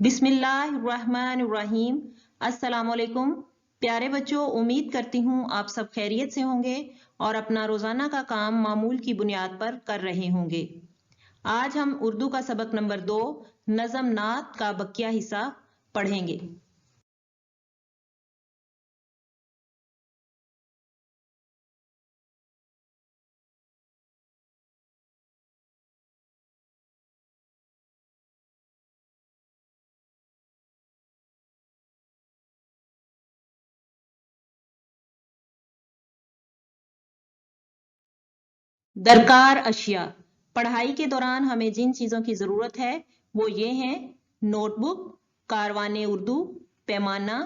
बिस्मिल्लाहिर्रहमानिर्रहीम। अस्सलाम वालेकुम प्यारे बच्चों, उम्मीद करती हूँ आप सब खैरियत से होंगे और अपना रोज़ाना का काम मामूल की बुनियाद पर कर रहे होंगे। आज हम उर्दू का सबक नंबर 2 नज़म नात का बकिया हिस्सा पढ़ेंगे। दरकार अशिया। पढ़ाई के दौरान हमें जिन चीज़ों की ज़रूरत है वो ये हैं: नोटबुक, कारवाने उर्दू, पैमाना,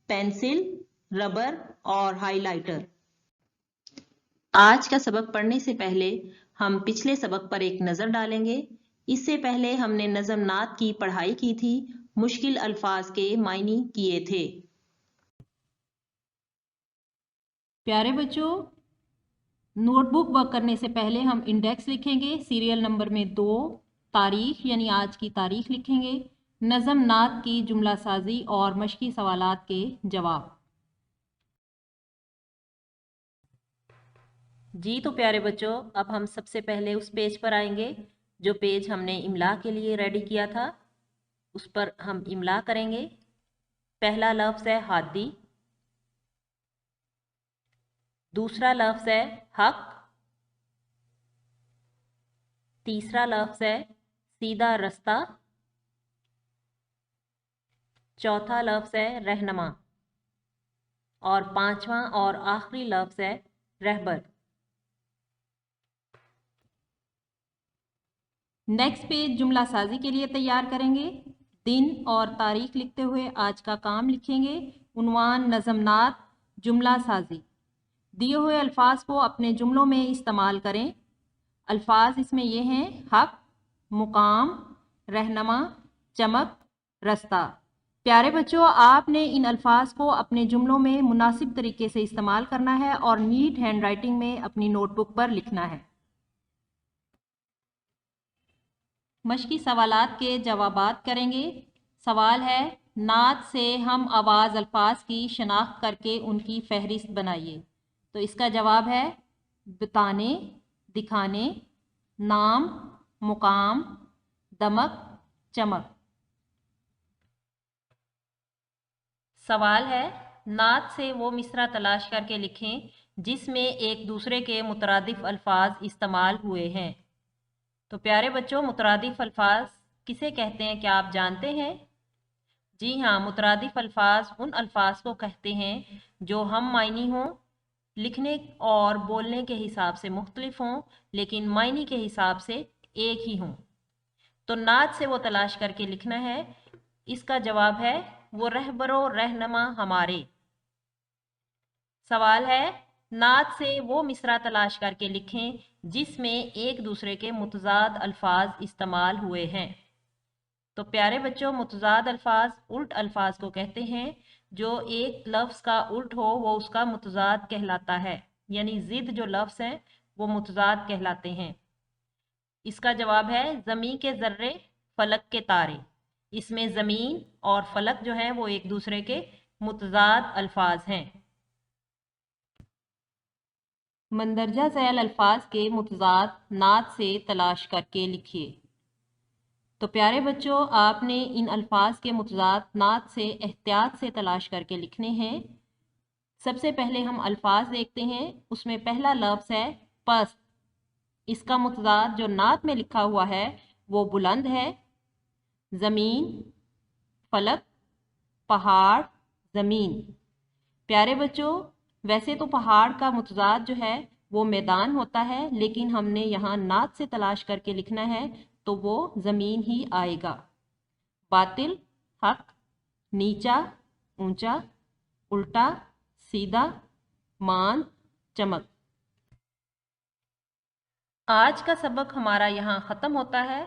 पेंसिल, रबर और हाइलाइटर। आज का सबक पढ़ने से पहले हम पिछले सबक पर एक नज़र डालेंगे। इससे पहले हमने नज़म नात की पढ़ाई की थी, मुश्किल अल्फाज के मायने किए थे। प्यारे बच्चों, नोटबुक वर्क करने से पहले हम इंडेक्स लिखेंगे, सीरियल नंबर में 2, तारीख यानी आज की तारीख लिखेंगे, नज़म नात की जुमला साजी और मश्की सवालात के जवाब। जी तो प्यारे बच्चों, अब हम सबसे पहले उस पेज पर आएंगे जो पेज हमने इमला के लिए रेडी किया था। उस पर हम इमला करेंगे। पहला लफ्ज़ है हादी, दूसरा लफ्ज़ है हक, तीसरा लफ्ज़ है सीधा रास्ता, चौथा लफ्ज़ है रहनुमा और पांचवा और आखिरी लफ्ज़ है रहबर। नेक्स्ट पेज जुमला साजी के लिए तैयार करेंगे। दिन और तारीख लिखते हुए आज का काम लिखेंगे। उन्वान नज़म नात जुमला साजी। दिए हुए अल्फाज को अपने जुमलों में इस्तेमाल करें। अल्फाज इसमें ये हैं: हक, मुकाम, रहनुमा, चमक, रास्ता। प्यारे बच्चों, आपने इन अल्फाज को अपने जुमलों में मुनासिब तरीके से इस्तेमाल करना है और नीट हैंड राइटिंग में अपनी नोटबुक पर लिखना है। मश्की सवालात के जवाबात करेंगे। सवाल है, नात से हम आवाज़ अल्फाज की शनाख्त करके उनकी फहरिस्त बनाइए। तो इसका जवाब है बताने, दिखाने, नाम, मुकाम, दमक, चमक। सवाल है, नात से वो मिसरा तलाश करके लिखें जिसमें एक दूसरे के मुतरादिफ अल्फाज इस्तेमाल हुए हैं। तो प्यारे बच्चों, मुतरादिफ अल्फाज किसे कहते हैं क्या आप जानते हैं? जी हाँ, मुतरादिफ अल्फाज उन अल्फाज को कहते हैं जो हम मायनी हों, लिखने और बोलने के हिसाब से मुख्तलिफ हों, लेकिन मायनी के हिसाब से एक ही हों। तो नात से वो तलाश करके लिखना है। इसका जवाब है वो रहबरो रहनुमा हमारे। सवाल है, नात से वो मिसरा तलाश करके लिखें जिसमें एक दूसरे के मुतजाद अल्फाज इस्तेमाल हुए हैं। तो प्यारे बच्चों, मुतजाद अल्फाज उल्ट अल्फाज को कहते हैं। जो एक लफ्ज़ का उल्ट हो वो उसका मुतजाद कहलाता है, यानी ज़िद जो लफ्ज़ हैं वो मुतजाद कहलाते हैं। इसका जवाब है ज़मीन के ज़र्रे, फलक के तारे। इसमें ज़मीन और फलक जो है वो एक दूसरे के मुतजाद अल्फाज हैं। मंदरजा ज़ैल अल्फाज के मुतजाद नात से तलाश करके लिखिए। तो प्यारे बच्चों, आपने इन अल्फाज के मुतजाद नात से एहतियात से तलाश करके लिखने हैं। सबसे पहले हम अल्फाज देखते हैं। उसमें पहला लफ्ज़ है पस्त। इसका मुतजाद जो नात में लिखा हुआ है वो बुलंद है। ज़मीन, फलक, पहाड़, ज़मीन। प्यारे बच्चों, वैसे तो पहाड़ का मुतजाद जो है वो मैदान होता है, लेकिन हमने यहाँ नात से तलाश करके लिखना है तो वो ज़मीन ही आएगा। बातिल, हक, नीचा, ऊंचा, उल्टा, सीधा, मान, चमक। आज का सबक हमारा यहाँ ख़त्म होता है।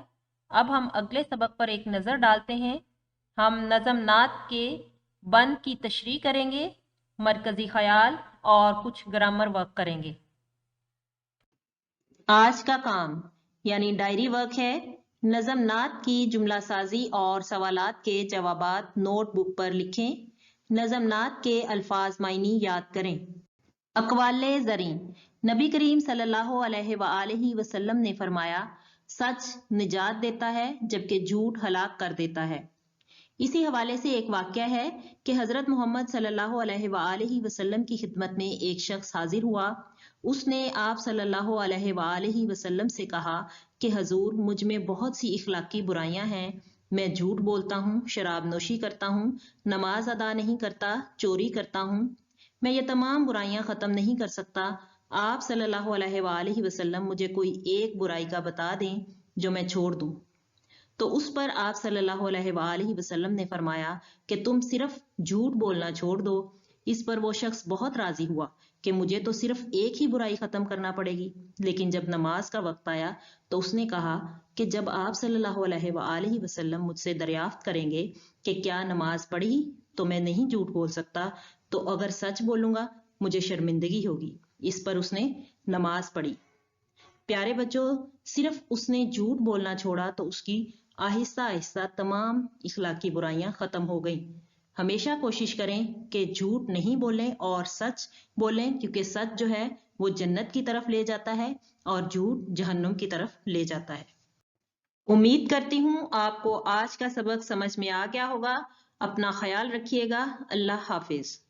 अब हम अगले सबक पर एक नज़र डालते हैं। हम नज़म नात के बंद की तशरीह करेंगे, मरकज़ी ख़याल और कुछ ग्रामर वर्क करेंगे। आज का काम यानी डायरी वर्क है نظم نعت کی جملہ سازی اور سوالات کے جوابات نوٹ بک پر لکھیں۔ نظم نعت کے الفاظ معنی یاد کریں۔ اقوال زریں، نبی کریم صلی اللہ علیہ وآلہ وسلم نے فرمایا، سچ نجات دیتا ہے جبکہ جھوٹ ہلاک کر دیتا ہے۔ اسی حوالے سے ایک واقعہ ہے کہ حضرت محمد صلی اللہ علیہ وآلہ وسلم کی خدمت میں ایک شخص حاضر ہوا۔ اس نے آپ صلی اللہ علیہ وآلہ وسلم سے کہا کہ حضور، مجھ میں بہت سی اخلاقی برائیاں ہیں۔ میں جھوٹ بولتا ہوں، شراب نوشی کرتا ہوں، نماز ادا نہیں کرتا، چوری کرتا ہوں۔ میں یہ تمام برائیاں ختم نہیں کر سکتا۔ آپ صلی اللہ علیہ وآلہ وسلم مجھے کوئی ایک برائی کا بتا دیں جو میں چھوڑ دوں۔ تو اس پر آپ صلی اللہ علیہ وآلہ وسلم نے فرمایا کہ تم صرف جھوٹ بولنا چھوڑ دو۔ اس پر وہ شخص بہت راضی ہوا کہ مجھے تو صرف ایک ہی برائی ختم کرنا پڑے گی۔ لیکن جب نماز کا وقت آیا تو اس نے کہا کہ جب آپ صلی اللہ علیہ وآلہ وسلم مجھ سے دریافت کریں گے کہ کیا نماز پڑھی تو میں نہیں جھوٹ بول سکتا، تو اگر سچ بولوں گا مجھے شرمندگی ہوگی۔ اس پر اس نے نماز پڑھی۔ پیارے بچوں، صرف اس نے جھوٹ بولنا چھوڑا تو اس کی آہستہ آہستہ تمام اخلاقی برائیاں ختم ہو گئیں۔ ہمیشہ کوشش کریں کہ جھوٹ نہیں بولیں اور سچ بولیں، کیونکہ سچ جو ہے وہ جنت کی طرف لے جاتا ہے اور جھوٹ جہنم کی طرف لے جاتا ہے۔ امید کرتی ہوں آپ کو آج کا سبق سمجھ میں آ گیا ہوگا۔ اپنا خیال رکھیے گا۔ اللہ حافظ۔